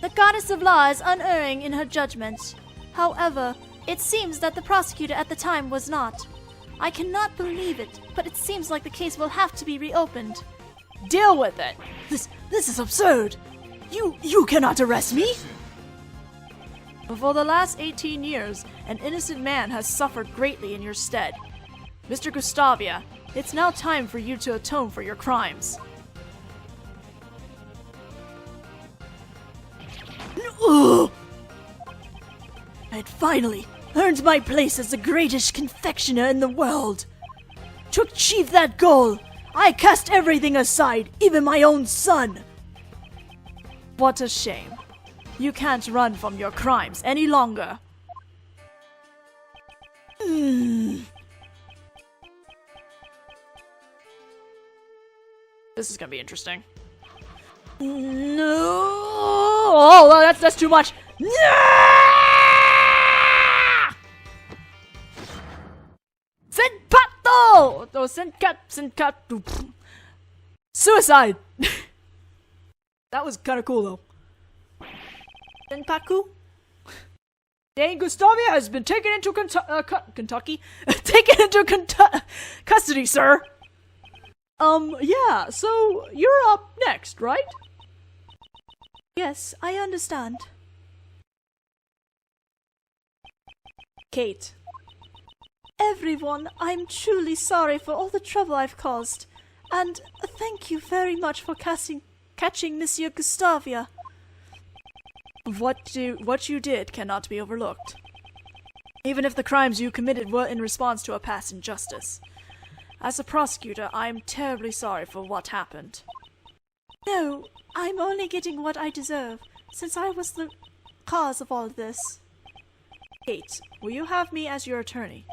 The goddess of law is unerring in her judgment. However, it seems that the prosecutor at the time was not. I cannot believe it, but it seems like the case will have to be reopened. Deal with it! This is absurd! You cannot arrest me! For the last 18 years, an innocent man has suffered greatly in your stead. Mr. Gustavia, it's now time for you to atone for your crimes. I had finally earned my place as the greatest confectioner in the world. To achieve that goal, I cast everything aside, even my own son. What a shame. You can't run from your crimes any longer. This is gonna be interesting. No! Oh, that's too much. No! Senpato! Oh, senkat. Suicide. That was kind of cool though. Senpaku? Dane Gustavia has been taken into Kentucky. Taken into custody, sir. Yeah, so you're up next, right? Yes, I understand. Kate. Everyone, I'm truly sorry for all the trouble I've caused. And thank you very much for catching Monsieur Gustavia. What you did cannot be overlooked. Even if the crimes you committed were in response to a past injustice. As a prosecutor, I am terribly sorry for what happened. No, I'm only getting what I deserve, since I was the cause of all this. Kate, will you have me as your attorney?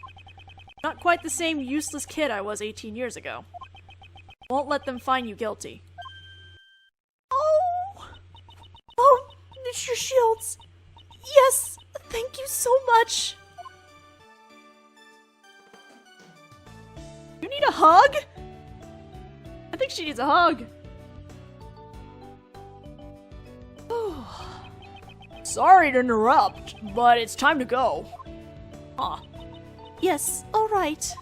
Not quite the same useless kid I was 18 years ago. Won't let them find you guilty. Oh, Mr. Shields. Yes, thank you so much. You need a hug? I think she needs a hug. Sorry to interrupt, but it's time to go. Yes, alright.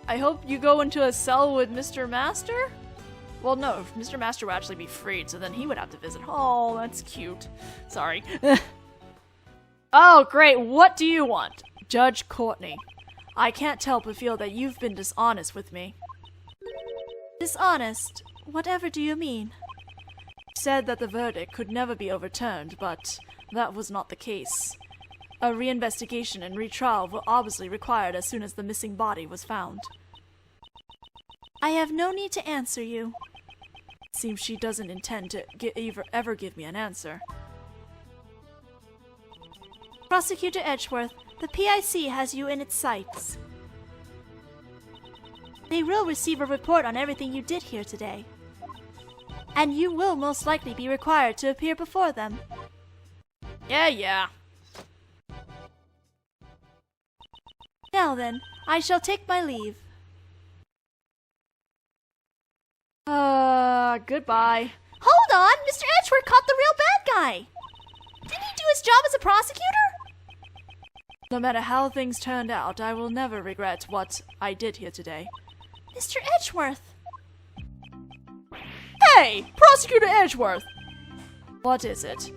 I hope you go into a cell with Mr. Master? Well, no, if Mr. Master would actually be freed, so then he would have to visit. Oh, that's cute. Sorry. Oh, great. What do you want? Judge Courtney. I can't help but feel that you've been dishonest with me. Dishonest? Whatever do you mean? You said that the verdict could never be overturned, but that was not the case. A reinvestigation and retrial were obviously required as soon as the missing body was found. I have no need to answer you. Seems she doesn't intend to ever give me an answer. Prosecutor Edgeworth, the PIC has you in its sights. They will receive a report on everything you did here today. And you will most likely be required to appear before them. Yeah. Now then, I shall take my leave. Goodbye. Hold on! Mr. Edgeworth caught the real bad guy! Didn't he do his job as a prosecutor? No matter how things turned out, I will never regret what I did here today. Mr. Edgeworth! Hey! Prosecutor Edgeworth! What is it?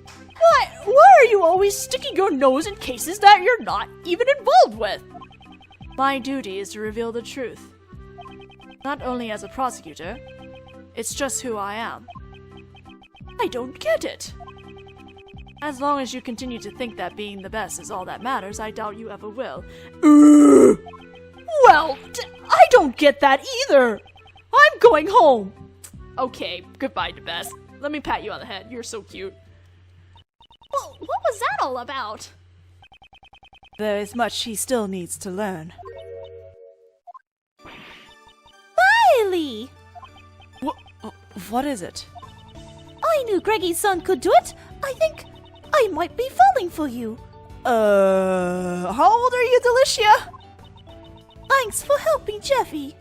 Why are you always sticking your nose in cases that you're not even involved with? My duty is to reveal the truth. Not only as a prosecutor, it's just who I am. I don't get it. As long as you continue to think that being the best is all that matters, I doubt you ever will. Well, I don't get that either. I'm going home. Okay, goodbye, DeBest. Let me pat you on the head. You're so cute. Well, what was that all about? There is much he still needs to learn. Riley! What is it? I knew Greggy's son could do it. I think I might be falling for you. How old are you, Delicia? Thanks for helping Jeffy.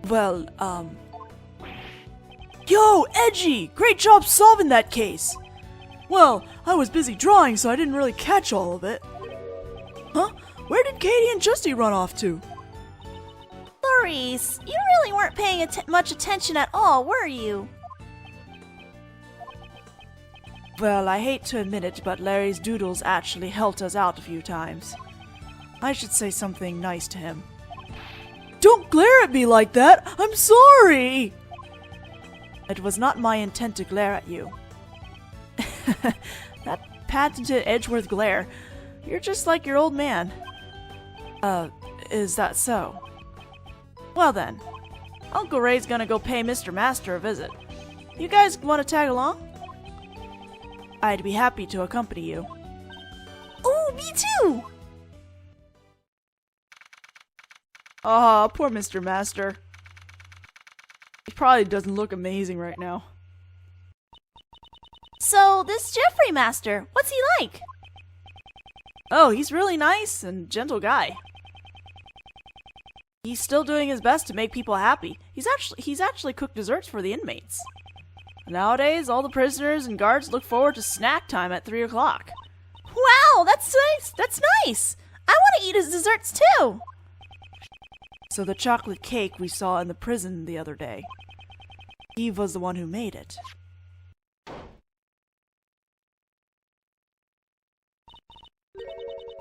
Well, Yo, Edgy! Great job solving that case! Well, I was busy drawing, so I didn't really catch all of it. Huh? Where did Katie and Justy run off to? Maurice, you really weren't paying much attention at all, were you? Well, I hate to admit it, but Larry's doodles actually helped us out a few times. I should say something nice to him. Don't glare at me like that! I'm sorry! It was not my intent to glare at you. That patented Edgeworth glare. You're just like your old man. Is that so? Well then, Uncle Ray's gonna go pay Mr. Master a visit. You guys want to tag along? I'd be happy to accompany you. Oh, me too! Ah, poor Mr. Master. He probably doesn't look amazing right now. So, this Jeffrey Master, what's he like? Oh, he's really nice and gentle guy. He's still doing his best to make people happy. He's actually cooked desserts for the inmates. Nowadays, all the prisoners and guards look forward to snack time at 3 o'clock. Wow, that's nice! That's nice! I want to eat his desserts too! So the chocolate cake we saw in the prison the other day, Eve was the one who made it.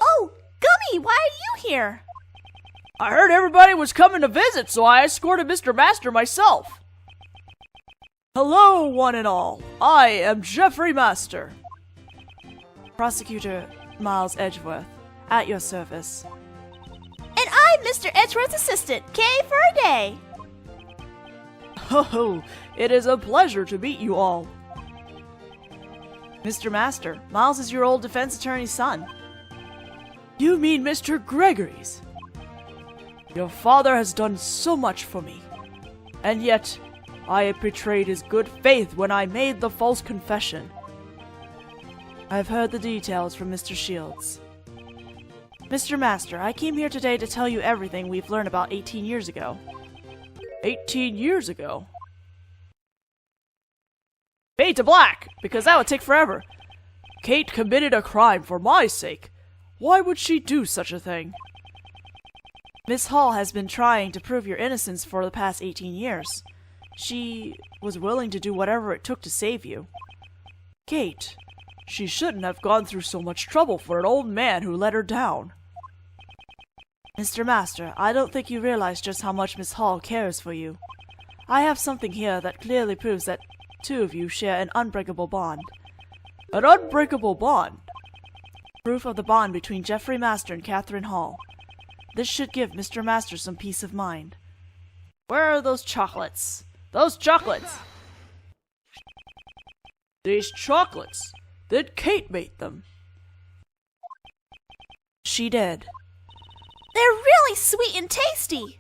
Oh, Gummy, why are you here? I heard everybody was coming to visit, so I escorted Mr. Master myself. Hello, one and all. I am Jeffrey Master. Prosecutor Miles Edgeworth, at your service. And I'm Mr. Edgeworth's assistant, Kay for a day. Oh, it is a pleasure to meet you all. Mr. Master, Miles is your old defense attorney's son. You mean Mr. Gregory's? Your father has done so much for me, and yet I betrayed his good faith when I made the false confession. I've heard the details from Mr. Shields. Mr. Master, I came here today to tell you everything we've learned about 18 years ago. 18 years ago? Fade to black, because that would take forever. Kate committed a crime for my sake. Why would she do such a thing? Miss Hall has been trying to prove your innocence for the past 18 years. She was willing to do whatever it took to save you. Kate, she shouldn't have gone through so much trouble for an old man who let her down. Mr. Master, I don't think you realize just how much Miss Hall cares for you. I have something here that clearly proves that two of you share an unbreakable bond. An unbreakable bond? Proof of the bond between Jeffrey Master and Catherine Hall. This should give Mr. Master some peace of mind. Where are those chocolates? Those chocolates! These chocolates? Did Kate make them? She did. They're really sweet and tasty!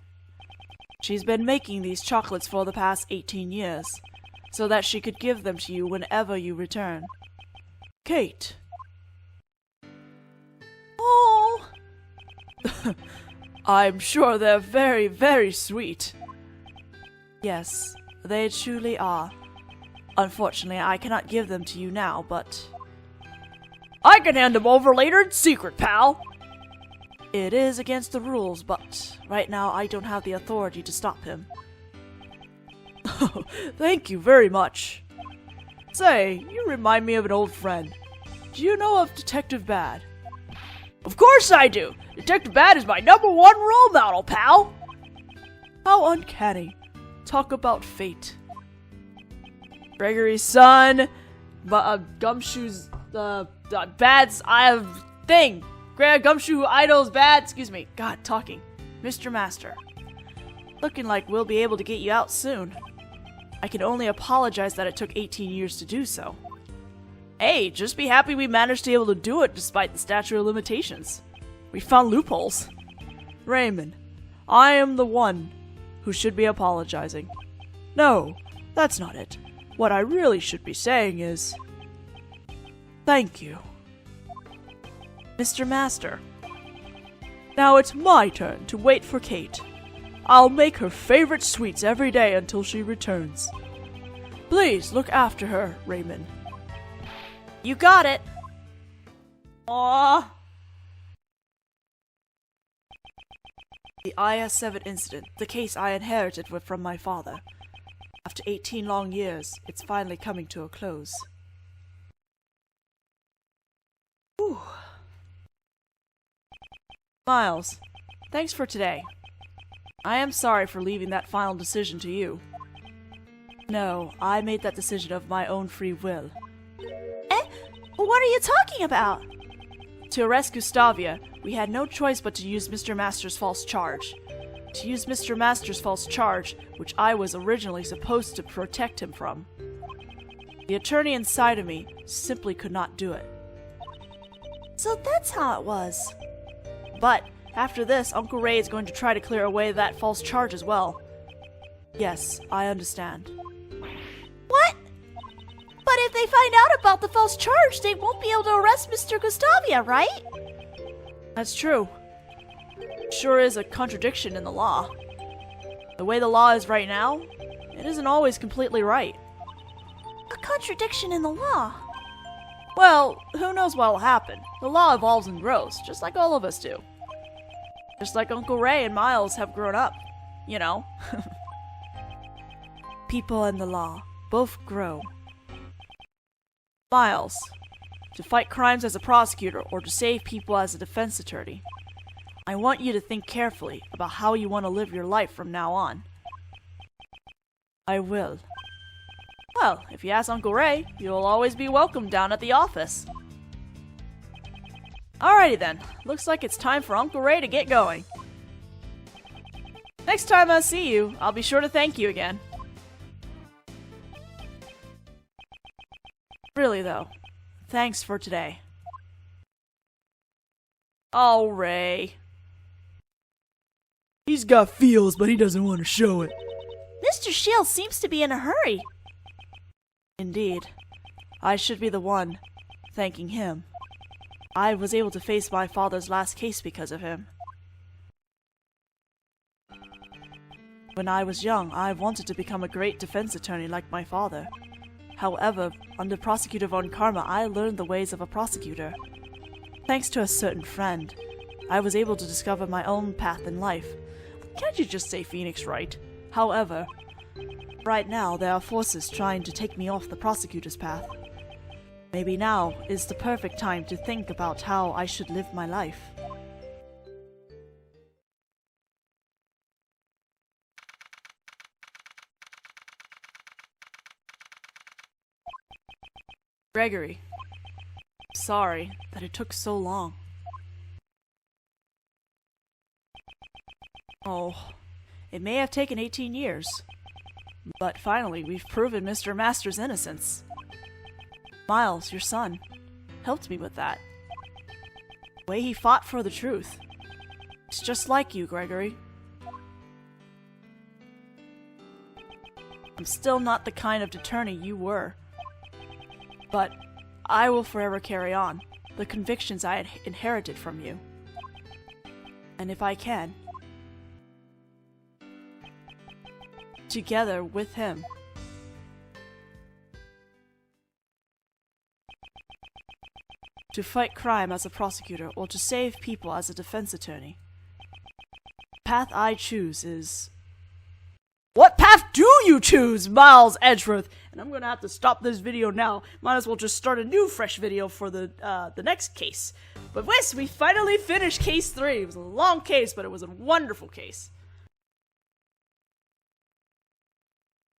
She's been making these chocolates for the past 18 years, so that she could give them to you whenever you return. Kate. Oh! I'm sure they're very, very sweet. Yes, they truly are. Unfortunately, I cannot give them to you now, but I can hand them over later in secret, pal! It is against the rules, but right now I don't have the authority to stop him. Thank you very much. Say, you remind me of an old friend. Do you know of Detective Bad? Of course I do! Detective Bad is my #1 role model, pal! How uncanny. Talk about fate. Gregory's son, Gumshoe's, Bad's, thing! Gumshoe Idol's Bad, excuse me. God, talking. Mr. Master. Looking like we'll be able to get you out soon. I can only apologize that it took 18 years to do so. Hey, just be happy we managed to be able to do it despite the statute of limitations. We found loopholes. Raymond, I am the one who should be apologizing. No, that's not it. What I really should be saying is, thank you. Mr. Master. Now it's my turn to wait for Kate. I'll make her favorite sweets every day until she returns. Please look after her, Raymond. You got it. Aww. The IS-7 incident, the case I inherited from my father. After 18 long years, it's finally coming to a close. Whew. Miles, thanks for today. I am sorry for leaving that final decision to you. No, I made that decision of my own free will. Eh? What are you talking about? To arrest Gustavia, we had no choice but to use Mr. Master's false charge. To use Mr. Master's false charge, which I was originally supposed to protect him from. The attorney inside of me simply could not do it. So that's how it was. But, after this, Uncle Ray is going to try to clear away that false charge as well. Yes, I understand. What? But if they find out about the false charge, they won't be able to arrest Mr. Gustavia, right? That's true. Sure is a contradiction in the law. The way the law is right now, it isn't always completely right. A contradiction in the law? Well, who knows what'll happen? The law evolves and grows, just like all of us do. Just like Uncle Ray and Miles have grown up, you know. People and the law both grow. Miles, to fight crimes as a prosecutor or to save people as a defense attorney, I want you to think carefully about how you want to live your life from now on. I will. Well, if you ask Uncle Ray, you'll always be welcome down at the office. Alrighty then, looks like it's time for Uncle Ray to get going. Next time I see you, I'll be sure to thank you again. Really though, thanks for today. Oh, Ray. He's got feels, but he doesn't want to show it. Mr. Shield seems to be in a hurry. Indeed. I should be the one thanking him. I was able to face my father's last case because of him. When I was young, I wanted to become a great defense attorney like my father. However, under Prosecutor Von Karma, I learned the ways of a prosecutor. Thanks to a certain friend, I was able to discover my own path in life. Can't you just say Phoenix right? However, right now there are forces trying to take me off the prosecutor's path. Maybe now is the perfect time to think about how I should live my life. Gregory, sorry that it took so long. Oh, it may have taken 18 years, but finally we've proven Mr. Master's innocence. Miles, your son, helped me with that. The way he fought for the truth. It's just like you, Gregory. I'm still not the kind of attorney you were. But I will forever carry on the convictions I had inherited from you. And if I can, together with him, to fight crime as a prosecutor or to save people as a defense attorney. The path I choose is... What path do you choose, Miles Edgeworth? And I'm gonna have to stop this video now. Might as well just start a new fresh video for the next case. But yes, we finally finished case 3. It was a long case, but it was a wonderful case.